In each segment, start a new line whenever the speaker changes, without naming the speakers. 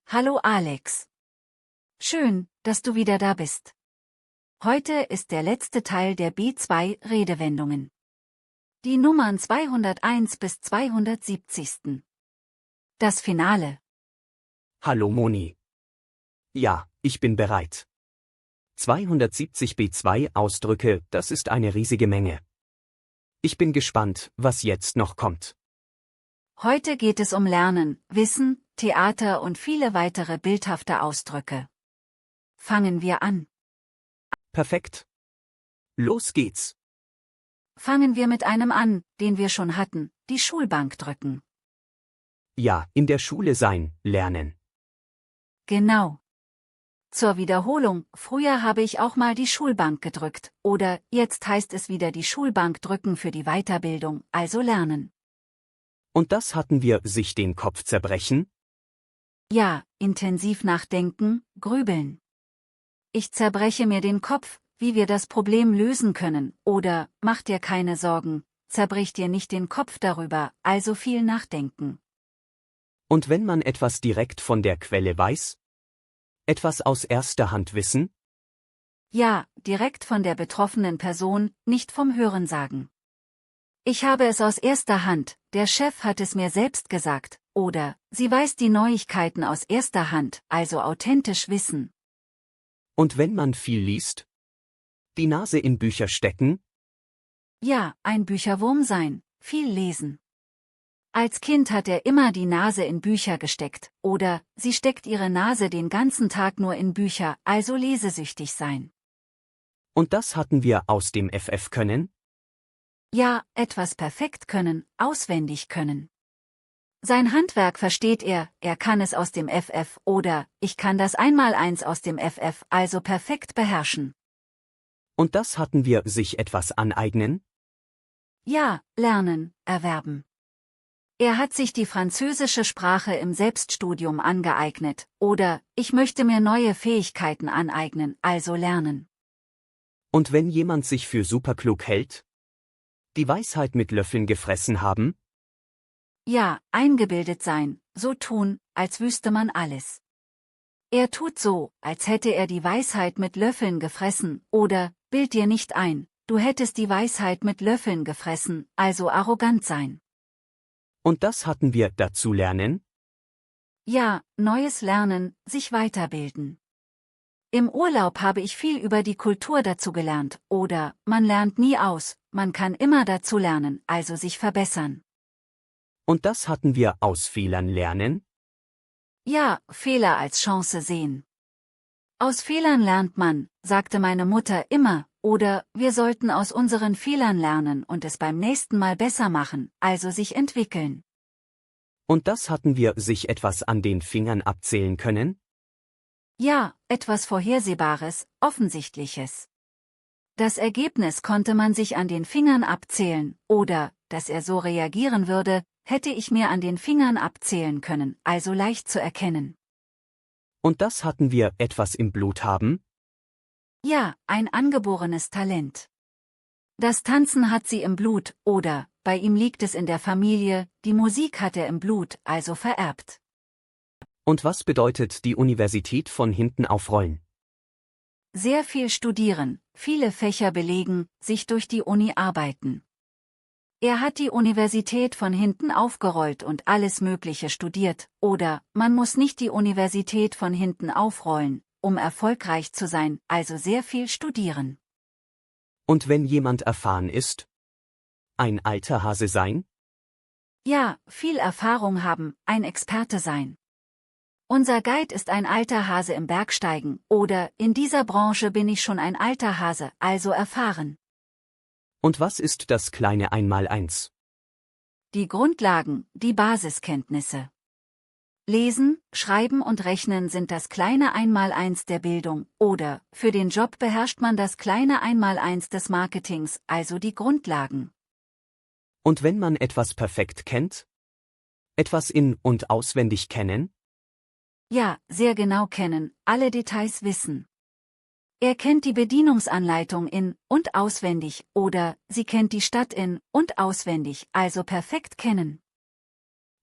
Hallo Alex. Schön, dass du wieder da bist. Heute ist der letzte Teil der B2 Redewendungen. Die Nummern 201 bis 270. Das Finale.
Hallo Moni. Ja, ich bin bereit. 270 B2 Ausdrücke, das ist eine riesige Menge. Ich bin gespannt, was jetzt noch kommt.
Heute geht es um Lernen, Wissen, Theater und viele weitere bildhafte Ausdrücke. Fangen wir an.
Perfekt. Los geht's.
Fangen wir mit einem an, den wir schon hatten, die Schulbank drücken.
Ja, in der Schule sein, lernen.
Genau. Zur Wiederholung, früher habe ich auch mal die Schulbank gedrückt, oder jetzt heißt es wieder die Schulbank drücken für die Weiterbildung, also lernen.
Und das hatten wir sich den Kopf zerbrechen?
Ja, intensiv nachdenken, grübeln. Ich zerbreche mir den Kopf, wie wir das Problem lösen können, oder, mach dir keine Sorgen, zerbrich dir nicht den Kopf darüber, also viel nachdenken.
Und wenn man etwas direkt von der Quelle weiß? Etwas aus erster Hand wissen?
Ja, direkt von der betroffenen Person, nicht vom Hörensagen. Ich habe es aus erster Hand, der Chef hat es mir selbst gesagt, oder, sie weiß die Neuigkeiten aus erster Hand, also authentisch wissen.
Und wenn man viel liest? Die Nase in Bücher stecken?
Ja, ein Bücherwurm sein, viel lesen. Als Kind hat er immer die Nase in Bücher gesteckt, oder, sie steckt ihre Nase den ganzen Tag nur in Bücher, also lesesüchtig sein.
Und das hatten wir aus dem FF können?
Ja, etwas perfekt können, auswendig können. Sein Handwerk versteht er kann es aus dem FF, oder, ich kann das Einmaleins aus dem FF, also perfekt beherrschen.
Und das hatten wir sich etwas aneignen?
Ja, lernen, erwerben. Er hat sich die französische Sprache im Selbststudium angeeignet, oder, ich möchte mir neue Fähigkeiten aneignen, also lernen.
Und wenn jemand sich für superklug hält? Die Weisheit mit Löffeln gefressen haben?
Ja, eingebildet sein, so tun, als wüsste man alles. Er tut so, als hätte er die Weisheit mit Löffeln gefressen, oder, bild dir nicht ein, du hättest die Weisheit mit Löffeln gefressen, also arrogant sein.
Und das hatten wir dazu lernen?
Ja, neues Lernen, sich weiterbilden. Im Urlaub habe ich viel über die Kultur dazu gelernt, oder, man lernt nie aus, man kann immer dazu lernen, also sich verbessern.
Und das hatten wir aus Fehlern lernen?
Ja, Fehler als Chance sehen. Aus Fehlern lernt man, sagte meine Mutter immer, oder, wir sollten aus unseren Fehlern lernen und es beim nächsten Mal besser machen, also sich entwickeln.
Und das hatten wir sich etwas an den Fingern abzählen können?
Ja, etwas Vorhersehbares, Offensichtliches. Das Ergebnis konnte man sich an den Fingern abzählen, oder, dass er so reagieren würde, hätte ich mir an den Fingern abzählen können, also leicht zu erkennen.
Und das hatten wir etwas im Blut haben?
Ja, ein angeborenes Talent. Das Tanzen hat sie im Blut, oder, bei ihm liegt es in der Familie, die Musik hat er im Blut, also vererbt.
Und was bedeutet die Universität von hinten aufrollen?
Sehr viel studieren, viele Fächer belegen, sich durch die Uni arbeiten. Er hat die Universität von hinten aufgerollt und alles Mögliche studiert, oder, man muss nicht die Universität von hinten aufrollen, um erfolgreich zu sein, also sehr viel studieren.
Und wenn jemand erfahren ist? Ein alter Hase sein?
Ja, viel Erfahrung haben, ein Experte sein. Unser Guide ist ein alter Hase im Bergsteigen, oder, in dieser Branche bin ich schon ein alter Hase, also erfahren.
Und was ist das kleine Einmaleins?
Die Grundlagen, die Basiskenntnisse. Lesen, Schreiben und Rechnen sind das kleine Einmaleins der Bildung, oder, für den Job beherrscht man das kleine Einmaleins des Marketings, also die Grundlagen.
Und wenn man etwas perfekt kennt? Etwas in- und auswendig kennen?
Ja, sehr genau kennen, alle Details wissen. Er kennt die Bedienungsanleitung in- und auswendig, oder, sie kennt die Stadt in- und auswendig, also perfekt kennen.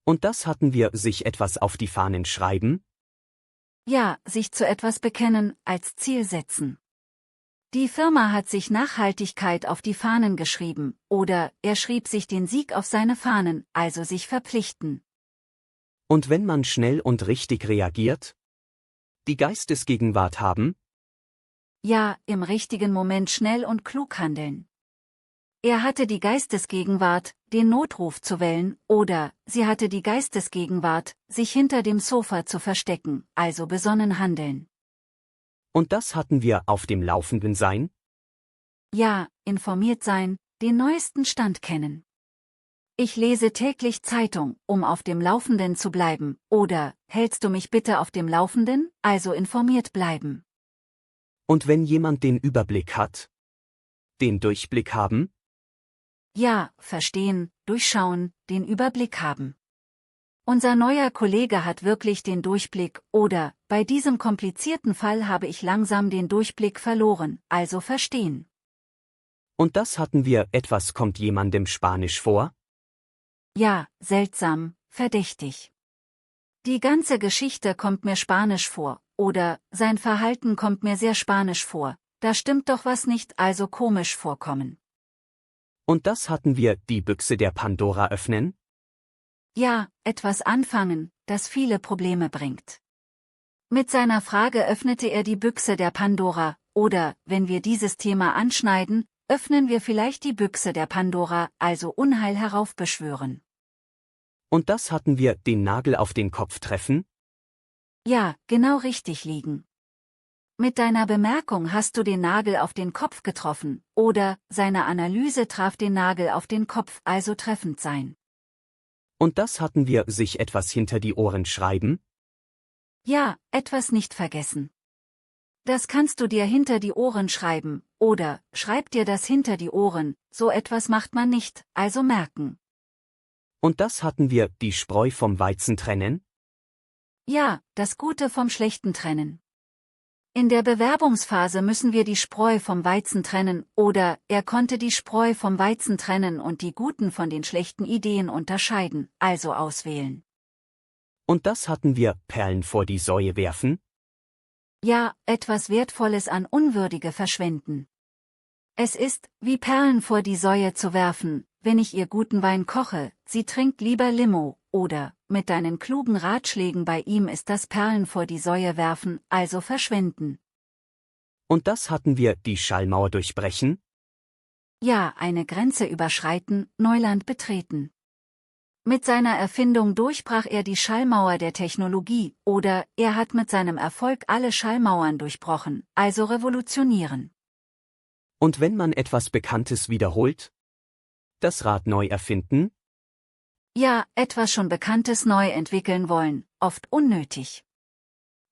Und das hatten wir sich etwas auf die Fahnen schreiben?
Ja, sich zu etwas bekennen, als Ziel setzen. Die Firma hat sich Nachhaltigkeit auf die Fahnen geschrieben, oder er schrieb sich den Sieg auf seine Fahnen, also sich verpflichten.
Und wenn man schnell und richtig reagiert? Die Geistesgegenwart haben?
Ja, im richtigen Moment schnell und klug handeln. Er hatte die Geistesgegenwart, den Notruf zu wählen, oder sie hatte die Geistesgegenwart, sich hinter dem Sofa zu verstecken, also besonnen handeln.
Und das hatten wir auf dem Laufenden sein?
Ja, informiert sein, den neuesten Stand kennen. Ich lese täglich Zeitung, um auf dem Laufenden zu bleiben, oder, hältst du mich bitte auf dem Laufenden, also informiert bleiben.
Und wenn jemand den Überblick hat? Den Durchblick haben?
Ja, verstehen, durchschauen, den Überblick haben. Unser neuer Kollege hat wirklich den Durchblick, oder, bei diesem komplizierten Fall habe ich langsam den Durchblick verloren, also verstehen.
Und das hatten wir, etwas kommt jemandem Spanisch vor?
Ja, seltsam, verdächtig. Die ganze Geschichte kommt mir spanisch vor, oder, sein Verhalten kommt mir sehr spanisch vor, da stimmt doch was nicht, also komisch vorkommen.
Und das hatten wir, die Büchse der Pandora öffnen?
Ja, etwas anfangen, das viele Probleme bringt. Mit seiner Frage öffnete er die Büchse der Pandora, oder, wenn wir dieses Thema anschneiden, öffnen wir vielleicht die Büchse der Pandora, also Unheil heraufbeschwören.
Und das hatten wir, den Nagel auf den Kopf treffen?
Ja, genau richtig liegen. Mit deiner Bemerkung hast du den Nagel auf den Kopf getroffen, oder, seine Analyse traf den Nagel auf den Kopf, also treffend sein.
Und das hatten wir, sich etwas hinter die Ohren schreiben?
Ja, etwas nicht vergessen. Das kannst du dir hinter die Ohren schreiben, oder, schreib dir das hinter die Ohren, so etwas macht man nicht, also merken.
Und das hatten wir, die Spreu vom Weizen trennen?
Ja, das Gute vom Schlechten trennen. In der Bewerbungsphase müssen wir die Spreu vom Weizen trennen, oder, er konnte die Spreu vom Weizen trennen und die guten von den schlechten Ideen unterscheiden, also auswählen.
Und das hatten wir, Perlen vor die Säue werfen?
Ja, etwas Wertvolles an Unwürdige verschwenden. Es ist, wie Perlen vor die Säue zu werfen, wenn ich ihr guten Wein koche, sie trinkt lieber Limo, oder, mit deinen klugen Ratschlägen bei ihm ist das Perlen vor die Säue werfen, also verschwenden.
Und das hatten wir, die Schallmauer durchbrechen?
Ja, eine Grenze überschreiten, Neuland betreten. Mit seiner Erfindung durchbrach er die Schallmauer der Technologie, oder, er hat mit seinem Erfolg alle Schallmauern durchbrochen, also revolutionieren.
Und wenn man etwas Bekanntes wiederholt? Das Rad neu erfinden?
Ja, etwas schon Bekanntes neu entwickeln wollen, oft unnötig.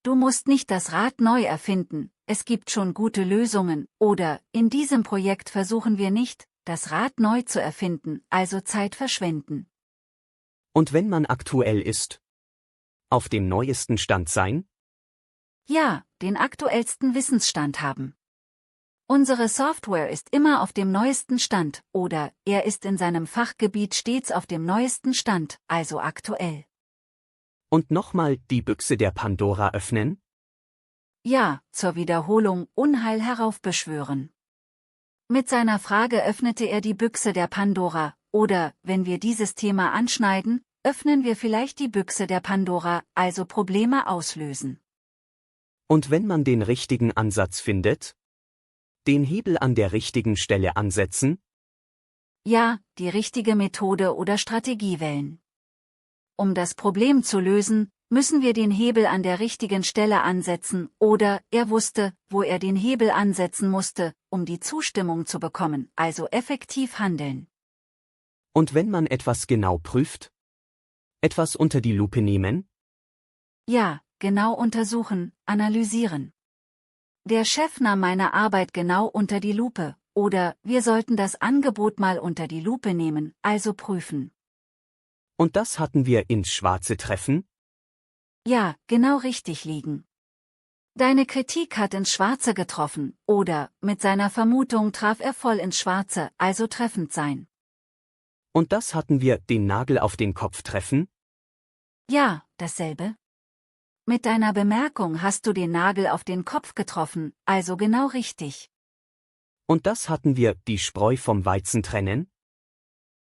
Du musst nicht das Rad neu erfinden, es gibt schon gute Lösungen, oder, in diesem Projekt versuchen wir nicht, das Rad neu zu erfinden, also Zeit verschwenden.
Und wenn man aktuell ist? Auf dem neuesten Stand sein?
Ja, den aktuellsten Wissensstand haben. Unsere Software ist immer auf dem neuesten Stand, oder, er ist in seinem Fachgebiet stets auf dem neuesten Stand, also aktuell.
Und nochmal, die Büchse der Pandora öffnen?
Ja, zur Wiederholung, Unheil heraufbeschwören. Mit seiner Frage öffnete er die Büchse der Pandora, oder, wenn wir dieses Thema anschneiden, öffnen wir vielleicht die Büchse der Pandora, also Probleme auslösen.
Und wenn man den richtigen Ansatz findet? Den Hebel an der richtigen Stelle ansetzen?
Ja, die richtige Methode oder Strategie wählen. Um das Problem zu lösen, müssen wir den Hebel an der richtigen Stelle ansetzen, oder, er wusste, wo er den Hebel ansetzen musste, um die Zustimmung zu bekommen, also effektiv handeln.
Und wenn man etwas genau prüft? Etwas unter die Lupe nehmen?
Ja, genau untersuchen, analysieren. Der Chef nahm meine Arbeit genau unter die Lupe, oder, wir sollten das Angebot mal unter die Lupe nehmen, also prüfen.
Und das hatten wir, ins Schwarze treffen?
Ja, genau richtig liegen. Deine Kritik hat ins Schwarze getroffen, oder, mit seiner Vermutung traf er voll ins Schwarze, also treffend sein.
Und das hatten wir, den Nagel auf den Kopf treffen?
Ja, dasselbe. Mit deiner Bemerkung hast du den Nagel auf den Kopf getroffen, also genau richtig.
Und das hatten wir, die Spreu vom Weizen trennen?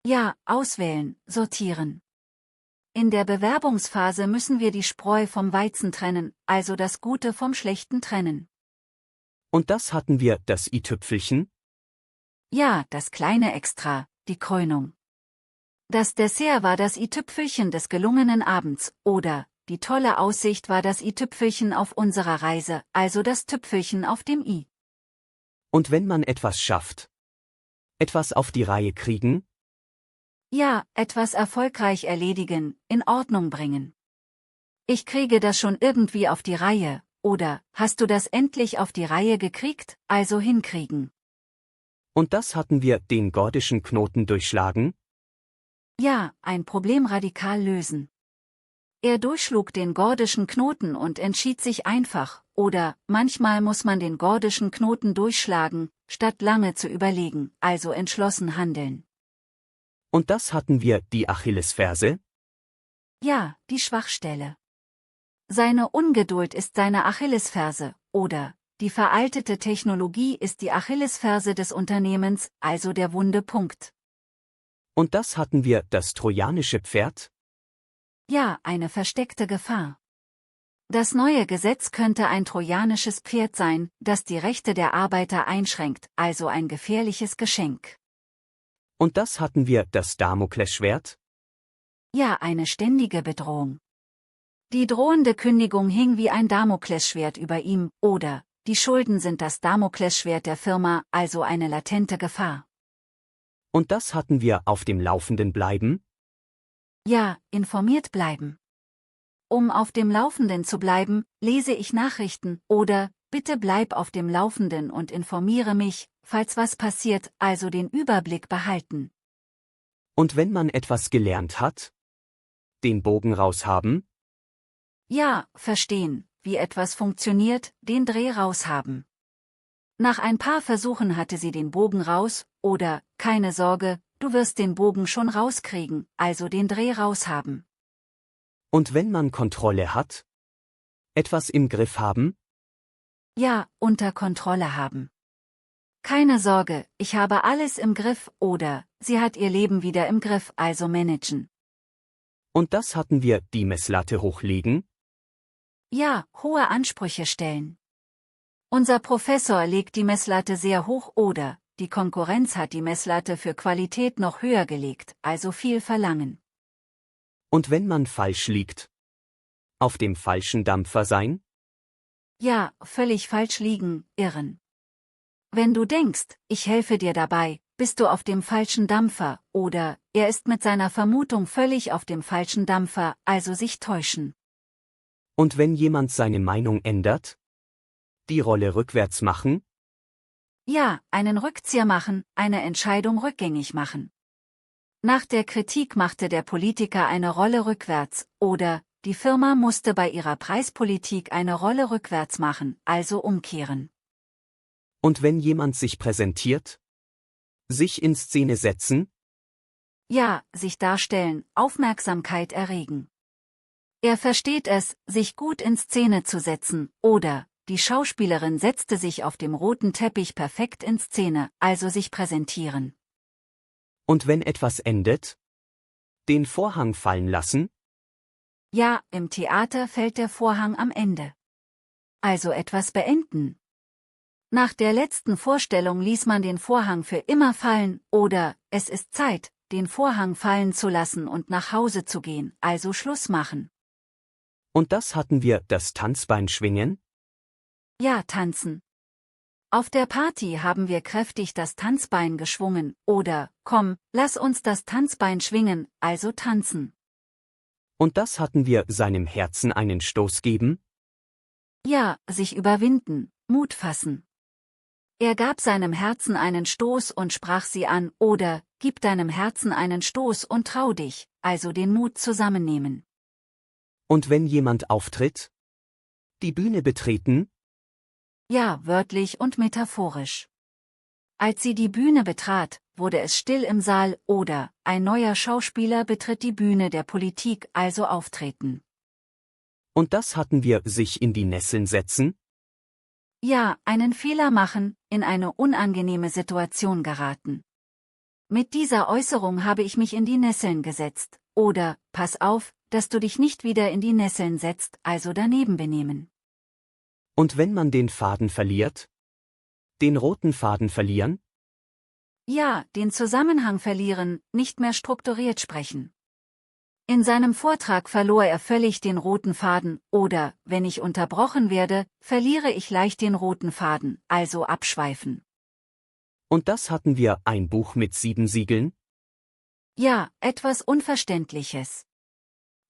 Ja, auswählen, sortieren. In der Bewerbungsphase müssen wir die Spreu vom Weizen trennen, also das Gute vom Schlechten trennen.
Und das hatten wir, das i-Tüpfelchen?
Ja, das kleine Extra, die Krönung. Das Dessert war das i-Tüpfelchen des gelungenen Abends, oder die tolle Aussicht war das i-Tüpfelchen auf unserer Reise, also das Tüpfelchen auf dem i.
Und wenn man etwas schafft? Etwas auf die Reihe kriegen?
Ja, etwas erfolgreich erledigen, in Ordnung bringen. Ich kriege das schon irgendwie auf die Reihe, oder hast du das endlich auf die Reihe gekriegt, also hinkriegen.
Und das hatten wir, den gordischen Knoten durchschlagen?
Ja, ein Problem radikal lösen. Er durchschlug den gordischen Knoten und entschied sich einfach, oder manchmal muss man den gordischen Knoten durchschlagen, statt lange zu überlegen, also entschlossen handeln.
Und das hatten wir, die Achillesferse?
Ja, die Schwachstelle. Seine Ungeduld ist seine Achillesferse, oder die veraltete Technologie ist die Achillesferse des Unternehmens, also der wunde Punkt.
Und das hatten wir, das trojanische Pferd?
Ja, eine versteckte Gefahr. Das neue Gesetz könnte ein trojanisches Pferd sein, das die Rechte der Arbeiter einschränkt, also ein gefährliches Geschenk.
Und das hatten wir, das Damoklesschwert?
Ja, eine ständige Bedrohung. Die drohende Kündigung hing wie ein Damoklesschwert über ihm, oder die Schulden sind das Damoklesschwert der Firma, also eine latente Gefahr.
Und das hatten wir, auf dem Laufenden bleiben?
Ja, informiert bleiben. Um auf dem Laufenden zu bleiben, lese ich Nachrichten, oder bitte bleib auf dem Laufenden und informiere mich, falls was passiert, also den Überblick behalten.
Und wenn man etwas gelernt hat? Den Bogen raushaben?
Ja, verstehen, wie etwas funktioniert, den Dreh raushaben. Nach ein paar Versuchen hatte sie den Bogen raus, oder, keine Sorge, du wirst den Bogen schon rauskriegen, also den Dreh raushaben.
Und wenn man Kontrolle hat? Etwas im Griff haben?
Ja, unter Kontrolle haben. Keine Sorge, ich habe alles im Griff, oder, sie hat ihr Leben wieder im Griff, also managen.
Und das hatten wir, die Messlatte hochlegen?
Ja, hohe Ansprüche stellen. Unser Professor legt die Messlatte sehr hoch, oder, die Konkurrenz hat die Messlatte für Qualität noch höher gelegt, also viel verlangen.
Und wenn man falsch liegt? Auf dem falschen Dampfer sein?
Ja, völlig falsch liegen, irren. Wenn du denkst, ich helfe dir dabei, bist du auf dem falschen Dampfer, oder, er ist mit seiner Vermutung völlig auf dem falschen Dampfer, also sich täuschen.
Und wenn jemand seine Meinung ändert? Die Rolle rückwärts machen?
Ja, einen Rückzieher machen, eine Entscheidung rückgängig machen. Nach der Kritik machte der Politiker eine Rolle rückwärts, oder, die Firma musste bei ihrer Preispolitik eine Rolle rückwärts machen, also umkehren.
Und wenn jemand sich präsentiert? Sich in Szene setzen?
Ja, sich darstellen, Aufmerksamkeit erregen. Er versteht es, sich gut in Szene zu setzen, oder, die Schauspielerin setzte sich auf dem roten Teppich perfekt in Szene, also sich präsentieren.
Und wenn etwas endet? Den Vorhang fallen lassen?
Ja, im Theater fällt der Vorhang am Ende. Also etwas beenden. Nach der letzten Vorstellung ließ man den Vorhang für immer fallen, oder, es ist Zeit, den Vorhang fallen zu lassen und nach Hause zu gehen, also Schluss machen.
Und das hatten wir, das Tanzbein schwingen?
Ja, tanzen. Auf der Party haben wir kräftig das Tanzbein geschwungen, oder, komm, lass uns das Tanzbein schwingen, also tanzen.
Und das hatten wir, seinem Herzen einen Stoß geben?
Ja, sich überwinden, Mut fassen. Er gab seinem Herzen einen Stoß und sprach sie an, oder, gib deinem Herzen einen Stoß und trau dich, also den Mut zusammennehmen.
Und wenn jemand auftritt? Die Bühne betreten?
Ja, wörtlich und metaphorisch. Als sie die Bühne betrat, wurde es still im Saal, oder, ein neuer Schauspieler betritt die Bühne der Politik, also auftreten.
Und das hatten wir sich in die Nesseln setzen?
Ja, einen Fehler machen, in eine unangenehme Situation geraten. Mit dieser Äußerung habe ich mich in die Nesseln gesetzt, oder, pass auf, dass du dich nicht wieder in die Nesseln setzt, also daneben benehmen.
Und wenn man den Faden verliert? Den roten Faden verlieren?
Ja, den Zusammenhang verlieren, nicht mehr strukturiert sprechen. In seinem Vortrag verlor er völlig den roten Faden, oder, wenn ich unterbrochen werde, verliere ich leicht den roten Faden, also abschweifen.
Und das hatten wir, ein Buch mit 7 Siegeln?
Ja, etwas Unverständliches.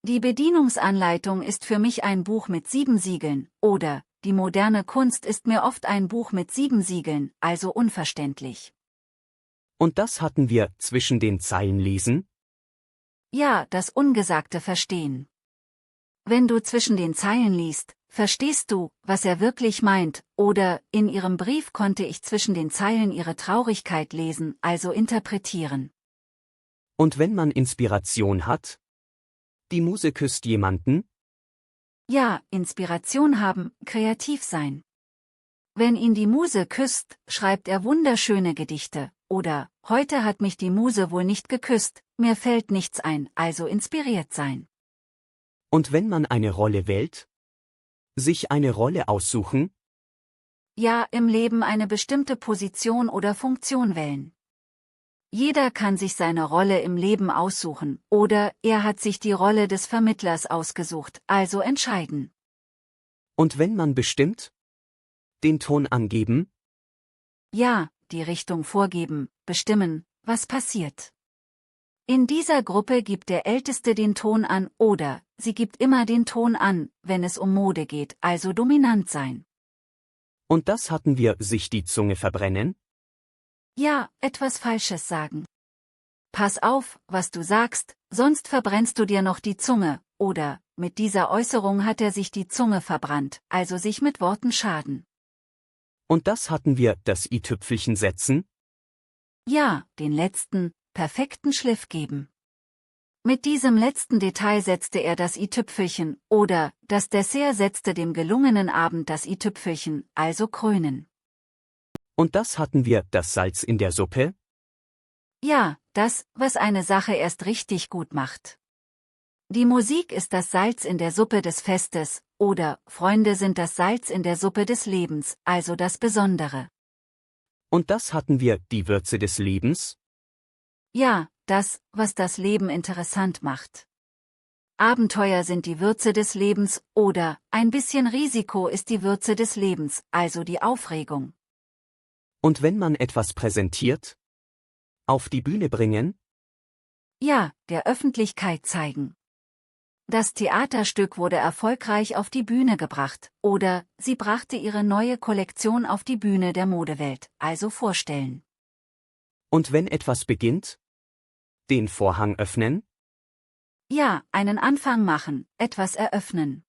Die Bedienungsanleitung ist für mich ein Buch mit 7 Siegeln, oder, die moderne Kunst ist mir oft ein Buch mit 7 Siegeln, also unverständlich.
Und das hatten wir, zwischen den Zeilen lesen?
Ja, das Ungesagte verstehen. Wenn du zwischen den Zeilen liest, verstehst du, was er wirklich meint, oder, in ihrem Brief konnte ich zwischen den Zeilen ihre Traurigkeit lesen, also interpretieren.
Und wenn man Inspiration hat? Die Muse küsst jemanden?
Ja, Inspiration haben, kreativ sein. Wenn ihn die Muse küsst, schreibt er wunderschöne Gedichte, oder, heute hat mich die Muse wohl nicht geküsst, mir fällt nichts ein, also inspiriert sein.
Und wenn man eine Rolle wählt? Sich eine Rolle aussuchen?
Ja, im Leben eine bestimmte Position oder Funktion wählen. Jeder kann sich seine Rolle im Leben aussuchen, oder, er hat sich die Rolle des Vermittlers ausgesucht, also entscheiden.
Und wenn man bestimmt? Den Ton angeben?
Ja, die Richtung vorgeben, bestimmen, was passiert. In dieser Gruppe gibt der Älteste den Ton an, oder, sie gibt immer den Ton an, wenn es um Mode geht, also dominant sein.
Und das hatten wir, sich die Zunge verbrennen?
Ja, etwas Falsches sagen. Pass auf, was du sagst, sonst verbrennst du dir noch die Zunge, oder, mit dieser Äußerung hat er sich die Zunge verbrannt, also sich mit Worten schaden.
Und das hatten wir, das i-Tüpfelchen setzen?
Ja, den letzten, perfekten Schliff geben. Mit diesem letzten Detail setzte er das i-Tüpfelchen, oder, das Dessert setzte dem gelungenen Abend das i-Tüpfelchen, also krönen.
Und das hatten wir, das Salz in der Suppe?
Ja, das, was eine Sache erst richtig gut macht. Die Musik ist das Salz in der Suppe des Festes, oder, Freunde sind das Salz in der Suppe des Lebens, also das Besondere.
Und das hatten wir, die Würze des Lebens?
Ja, das, was das Leben interessant macht. Abenteuer sind die Würze des Lebens, oder, ein bisschen Risiko ist die Würze des Lebens, also die Aufregung.
Und wenn man etwas präsentiert? Auf die Bühne bringen?
Ja, der Öffentlichkeit zeigen. Das Theaterstück wurde erfolgreich auf die Bühne gebracht, oder, sie brachte ihre neue Kollektion auf die Bühne der Modewelt, also vorstellen.
Und wenn etwas beginnt? Den Vorhang öffnen?
Ja, einen Anfang machen, etwas eröffnen.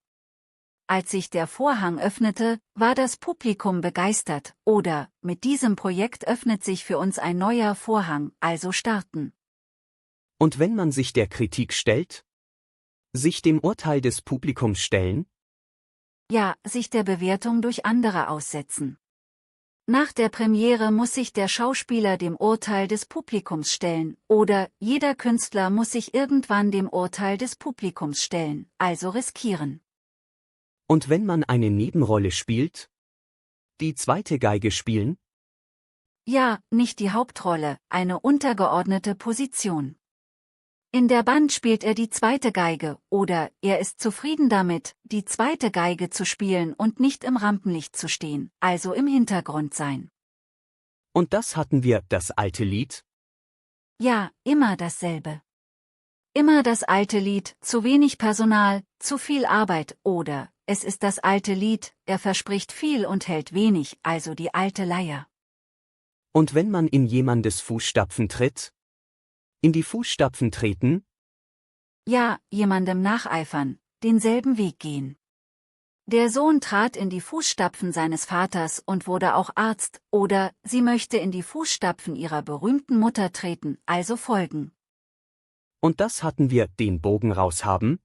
Als sich der Vorhang öffnete, war das Publikum begeistert, oder, mit diesem Projekt öffnet sich für uns ein neuer Vorhang, also starten.
Und wenn man sich der Kritik stellt? Sich dem Urteil des Publikums stellen?
Ja, sich der Bewertung durch andere aussetzen. Nach der Premiere muss sich der Schauspieler dem Urteil des Publikums stellen, oder, jeder Künstler muss sich irgendwann dem Urteil des Publikums stellen, also riskieren.
Und wenn man eine Nebenrolle spielt? Die zweite Geige spielen?
Ja, nicht die Hauptrolle, eine untergeordnete Position. In der Band spielt er die zweite Geige, oder, er ist zufrieden damit, die zweite Geige zu spielen und nicht im Rampenlicht zu stehen, also im Hintergrund sein.
Und das hatten wir, das alte Lied?
Ja, immer dasselbe. Immer das alte Lied, zu wenig Personal, zu viel Arbeit, oder, es ist das alte Lied, er verspricht viel und hält wenig, also die alte Leier.
Und wenn man in jemandes Fußstapfen tritt? In die Fußstapfen treten?
Ja, jemandem nacheifern, denselben Weg gehen. Der Sohn trat in die Fußstapfen seines Vaters und wurde auch Arzt, oder, sie möchte in die Fußstapfen ihrer berühmten Mutter treten, also folgen.
Und das hatten wir, den Bogen raushaben?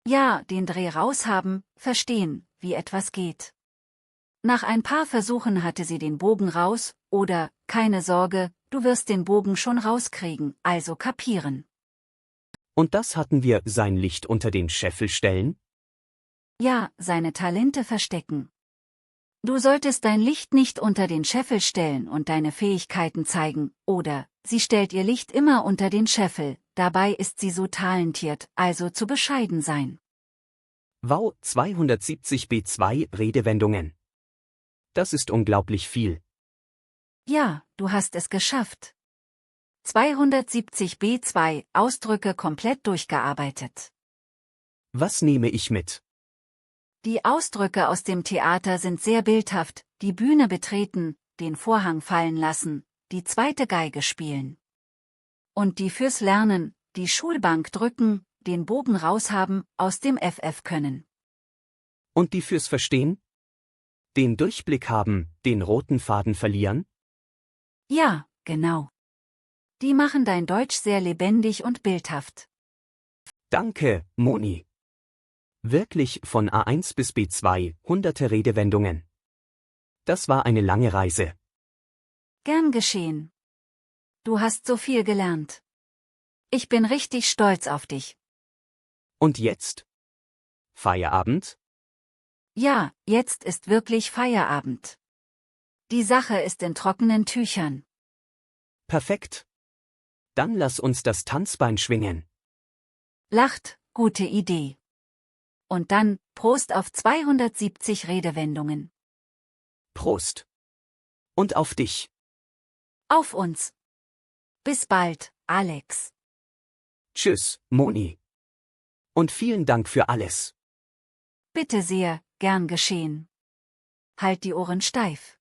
Ja, den Dreh raushaben, verstehen, wie etwas geht. Nach ein paar Versuchen hatte sie den Bogen raus, oder, keine Sorge, du wirst den Bogen schon rauskriegen, also kapieren.
Und das hatten wir, sein Licht unter den Scheffel stellen?
Ja, seine Talente verstecken. Du solltest dein Licht nicht unter den Scheffel stellen und deine Fähigkeiten zeigen, oder, sie stellt ihr Licht immer unter den Scheffel, dabei ist sie so talentiert, also zu bescheiden sein.
Wow, 270b2 Redewendungen. Das ist unglaublich viel.
Ja, du hast es geschafft. 270b2 Ausdrücke komplett durchgearbeitet.
Was nehme ich mit?
Die Ausdrücke aus dem Theater sind sehr bildhaft, die Bühne betreten, den Vorhang fallen lassen, die zweite Geige spielen. Und die fürs Lernen, die Schulbank drücken, den Bogen raushaben, aus dem FF können.
Und die fürs Verstehen? Den Durchblick haben, den roten Faden verlieren?
Ja, genau. Die machen dein Deutsch sehr lebendig und bildhaft.
Danke, Moni. Wirklich von A1 bis B2, hunderte Redewendungen. Das war eine lange Reise.
Gern geschehen. Du hast so viel gelernt. Ich bin richtig stolz auf dich.
Und jetzt? Feierabend?
Ja, jetzt ist wirklich Feierabend. Die Sache ist in trockenen Tüchern.
Perfekt. Dann lass uns das Tanzbein schwingen.
Lacht, gute Idee. Und dann, Prost auf 270 Redewendungen.
Prost. Und auf dich.
Auf uns. Bis bald, Alex.
Tschüss, Moni. Und vielen Dank für alles.
Bitte sehr, gern geschehen. Halt die Ohren steif.